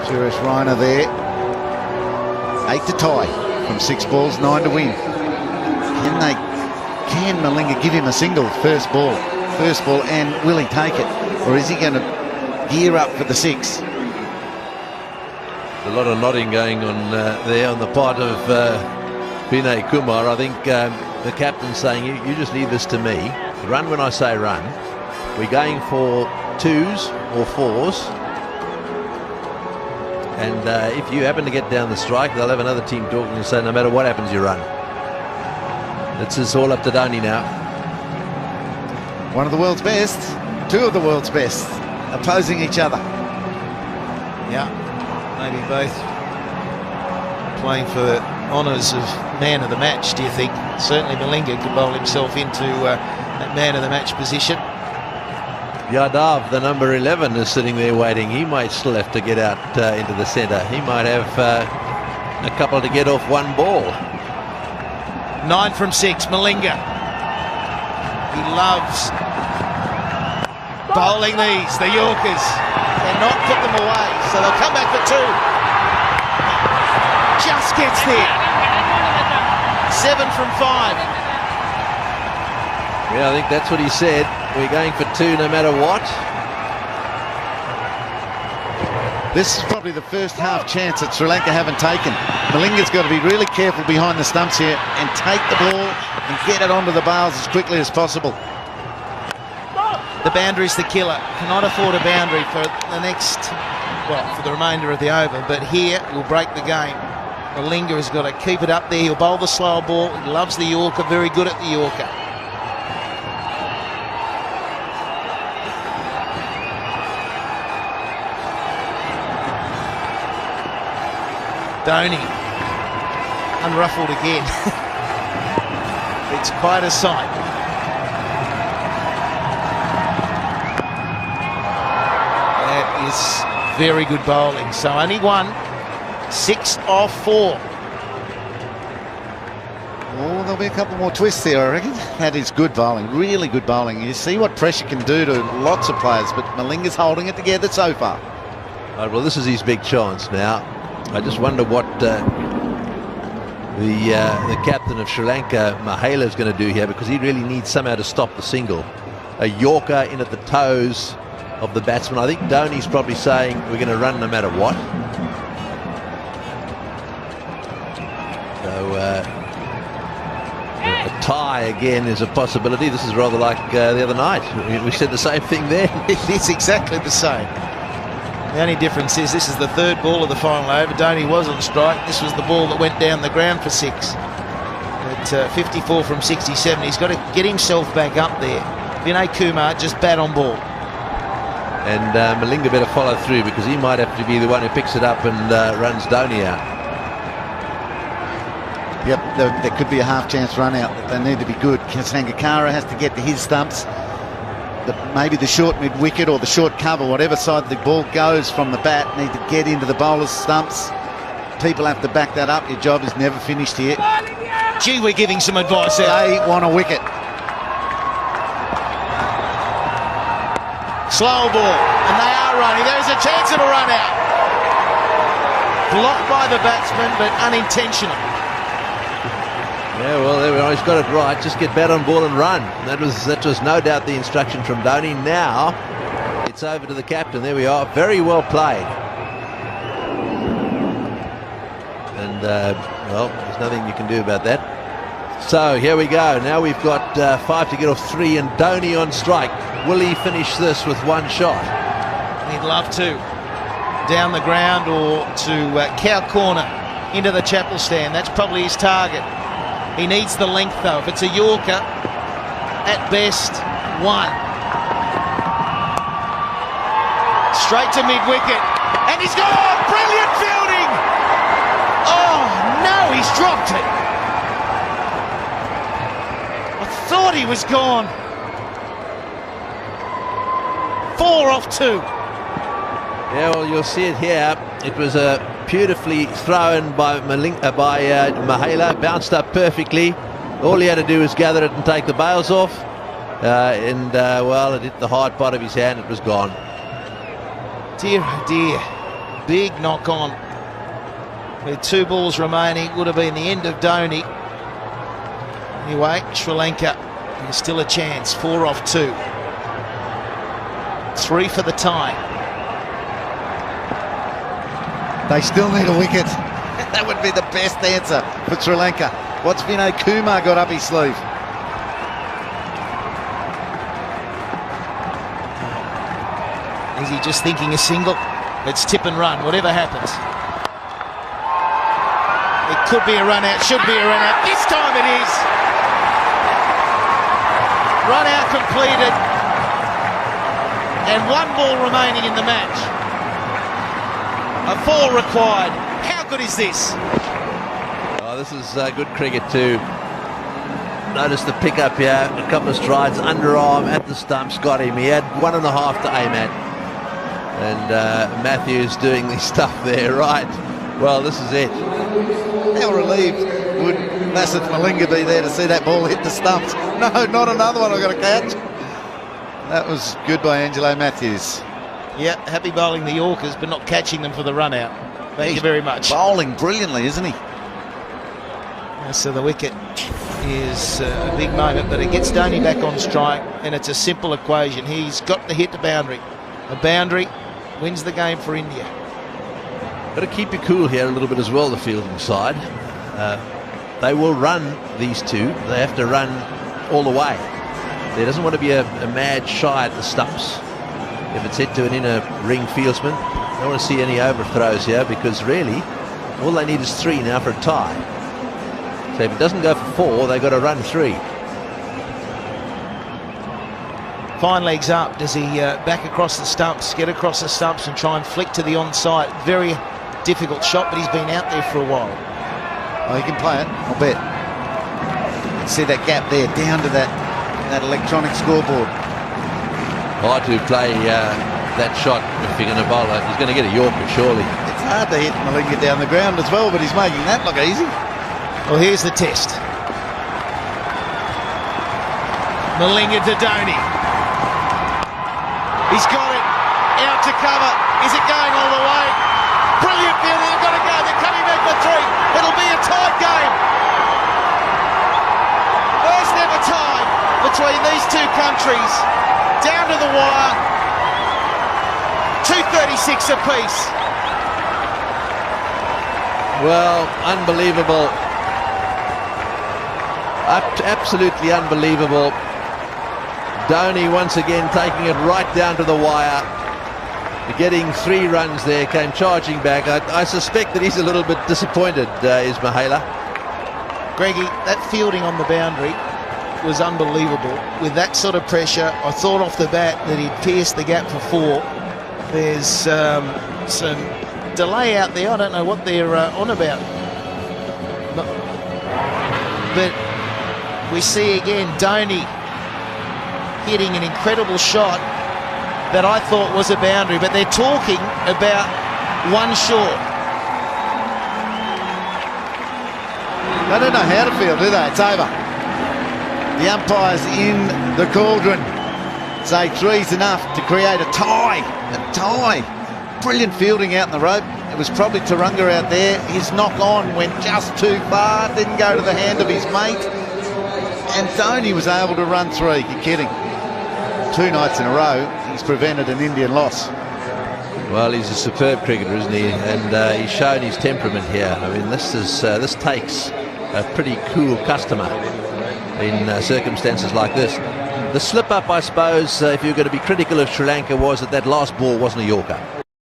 Suresh Raina there. 8 to tie from 6 balls, 9 to win. Can Malinga give him a single first ball, and will he take it? Or is he going to gear up for the 6? A lot of nodding going on there on the part of Vinay Kumar. I think the captain's saying, you just leave this to me. Run when I say run. We're going for 2s or 4s. And if you happen to get down the strike, they'll have another team talking and say, no matter what happens, you run. It's all up to Dhoni now. One of the world's best, 2 of the world's best, opposing each other. Yeah, maybe both playing for honours of man of the match, do you think? Certainly Malinga could bowl himself into that man of the match position. Yadav, the number 11, is sitting there waiting. He might still have to get out into the centre. He might have a couple to get off one ball. 9 from 6, Malinga. He loves bowling these, the Yorkers. They're not put them away, so they'll come back for 2. Just gets there. 7 from 5. Yeah, I think that's what he said. We're going for 2 no matter what. This is probably the first half chance that Sri Lanka haven't taken. Malinga's got to be really careful behind the stumps here and take the ball and get it onto the bales as quickly as possible. The boundary's the killer. Cannot afford a boundary for the next, well, for the remainder of the over. But here will break the game. Malinga has got to keep it up there. He'll bowl the slower ball. He loves the Yorker. Very good at the Yorker. Dhoni, unruffled again. It's quite a sight. That is very good bowling. So only 1, 6 off 4. Oh, there'll be a couple more twists there, I reckon. That is good bowling, really good bowling. You see what pressure can do to lots of players, but Malinga's holding it together so far. Right, well, this is his big chance now. I just wonder what the captain of Sri Lanka, Mahela, is going to do here, because he really needs somehow to stop the single. A Yorker in at the toes of the batsman. I think Dhoni's probably saying we're going to run no matter what. So a tie again is a possibility. This is rather like the other night. We said the same thing there. It is exactly the same. The only difference is this is the 3rd ball of the final over. Dhoni was on strike. This was the ball that went down the ground for 6. At 54 from 67, he's got to get himself back up there. Vinay Kumar just bat on ball. And Malinga better follow through, because he might have to be the one who picks it up and runs Dhoni out. Yep, there could be a half-chance run out. They need to be good. Sangakkara has to get to his stumps. Maybe the short mid-wicket or the short cover, whatever side the ball goes from the bat, need to get into the bowler's stumps. People have to back that up. Your job is never finished here. Gee, we're giving some advice there. They want a wicket. Slow ball, and they are running. There's a chance of a run out. Blocked by the batsman, but unintentional. Yeah, well, there we are. He's got it right. Just get bat on ball and run. That was no doubt the instruction from Dhoni. Now it's over to the captain. There we are. Very well played. And well, there's nothing you can do about that. So here we go. Now we've got 5 to get off 3, and Dhoni on strike. Will he finish this with 1 shot? He'd love to. Down the ground or to cow corner into the chapel stand. That's probably his target. He needs the length, though. If it's a Yorker, at best, 1. Straight to mid-wicket. And he's gone! Brilliant fielding! Oh, no, he's dropped it. I thought he was gone. 4 off 2. Yeah, well, you'll see it here. It was a beautifully thrown by Mahela, bounced up perfectly. All he had to do was gather it and take the bails off. Well, it hit the hard part of his hand. It was gone. Dear, oh dear. big knock on. With 2 balls remaining, would have been the end of Dhoni. Anyway, Sri Lanka, there's still a chance. 4 off 2. 3 for the tie. They still need a wicket. That would be the best answer for Sri Lanka. What's Vinay Kumar got up his sleeve? Is he just thinking a single? Let's tip and run, whatever happens. It could be a run out, should be a run out. This time it is. Run out completed. And 1 ball remaining in the match. A 4 required. How good is this? Oh, this is good cricket too. Notice the pickup here, a couple of strides, underarm at the stumps, got him. He had 1.5 to aim at. And Matthews doing the stuff there, right? Well, this is it. How relieved would Lasith Malinga be there to see that ball hit the stumps? No, not another one I've got to catch. That was good by Angelo Matthews. Yeah, happy bowling the Yorkers, but not catching them for the run out. Thank you very much. Bowling brilliantly, isn't he? So the wicket is a big moment, but it gets Dhoni back on strike, and it's a simple equation. He's got to hit the boundary. A boundary wins the game for India. Got to keep you cool here a little bit as well, the fielding side. They will run these 2. They have to run all the way. There doesn't want to be a mad shy at the stumps. If it's hit to an inner ring fieldsman, I don't want to see any overthrows here, because really all they need is 3 now for a tie. So if it doesn't go for 4, they've got to run 3. Fine legs up. Does he back across the stumps, get across the stumps and try and flick to the onside? Very difficult shot, but he's been out there for a while. Oh, he can play it, I'll bet. See that gap there, down to that electronic scoreboard. Hard to play that shot if you're going to bowl it. He's going to get a Yorker, surely. It's hard to hit Malinga down the ground as well, but he's making that look easy. Well, here's the test. Malinga to Dhoni. He's got it. Out to cover. Is it going all the way? Brilliant fielding. They've got to go. They're coming back for 3. It'll be a tied game. First ever tie between these 2 countries. Down to the wire. 2:36 apiece. Well, unbelievable. Absolutely unbelievable. Dhoni once again taking it right down to the wire. Getting 3 runs there, came charging back. I suspect that he's a little bit disappointed, is Mahela. Greggy, that fielding on the boundary was unbelievable. With that sort of pressure, I thought off the bat that he'd pierced the gap for 4. There's some delay out there. I don't know what they're on about. But we see again Dhoni hitting an incredible shot that I thought was a boundary, but they're talking about 1 short. They don't know how to feel, do they? It's over. The umpires in the cauldron say 3's enough to create a tie. A tie. Brilliant fielding out in the rope. It was probably Turunga out there. His knock on went just too far, didn't go to the hand of his mate. And Dhoni was able to run 3. You're kidding. 2 nights in a row, he's prevented an Indian loss. Well, he's a superb cricketer, isn't he? And he's shown his temperament here. I mean, this takes a pretty cool customer in circumstances like this. The slip-up, I suppose, if you're going to be critical of Sri Lanka, was that last ball wasn't a Yorker.